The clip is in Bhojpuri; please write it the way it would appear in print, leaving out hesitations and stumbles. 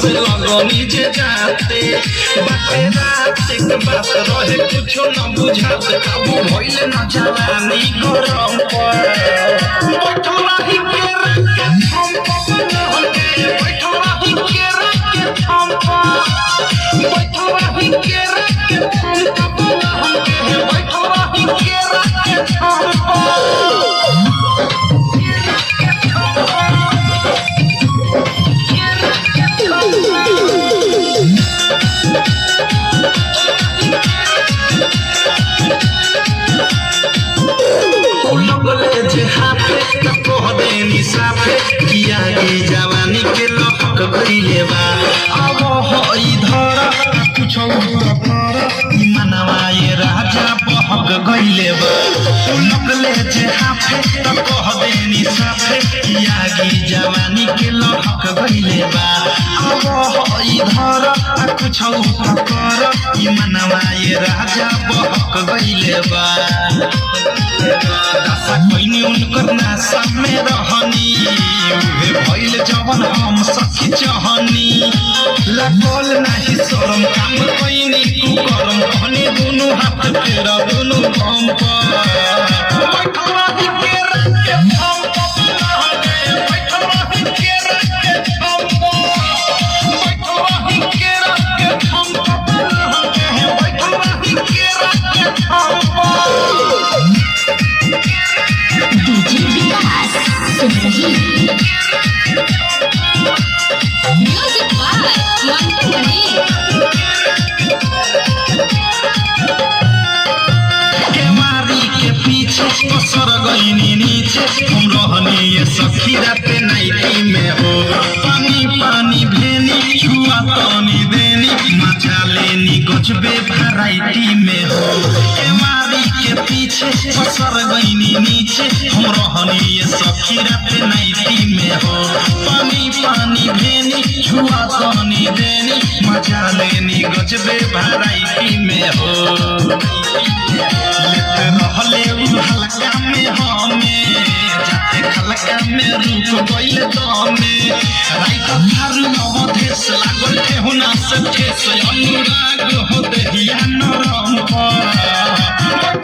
से लगनी जे जाते बाते रात एक बात रहे कुछो न बुझात काबू भइले न जवानी गरम पर बैठल रही के रखे हम पवन होके बैठल रही के रखे हम बैठल रही के रखे हम पवन होके बैठल रही के रखे हम जवानी के लहक गइले बा अब हई धर कुछ मनवा ये राजा बहक गइले बा लगले जे हाफे त कह देनी साफे यागी जवानी के लहक गइले बा अब हई धर कुछ कर मनवा ये राजा बहक गइले बा दशा कोइनी उनकर नासा में रहनी उहे भइल जवन हम सखी चाहनी लगल नाही शरम काम कोइनी कुकरम कहनी दुनु हाथ फेरा दुनु हम पर बैठल रही के रखे हम बैठल रही के रखे हम बैठल रही के रखे हम बैठल रही के रखे हम डीजे विकास सुन रही म्यूजिक बाय मंटू मणि केवारी के पीछे पसर गईनी नीचे हम रहनी ये सखी राते नाइटी में हो पानी पानी भेनी छुआ तनी देनी मचा लेनी गजबे वैरायटी में हो केवारी के पीछे पसर गईनी नीचे हम रहनी ये सखी राते नाइटी में हो पानी पानी भेनी छुआ तनी देनी मचा लेनी गजबे वैरायटी में हो रहले हल्का में हमें जाते खलका में रुक गइल दमे राइत थारु अवधेश लागल ठेहुना से ठेस अनुराग हो देहिया नरम पर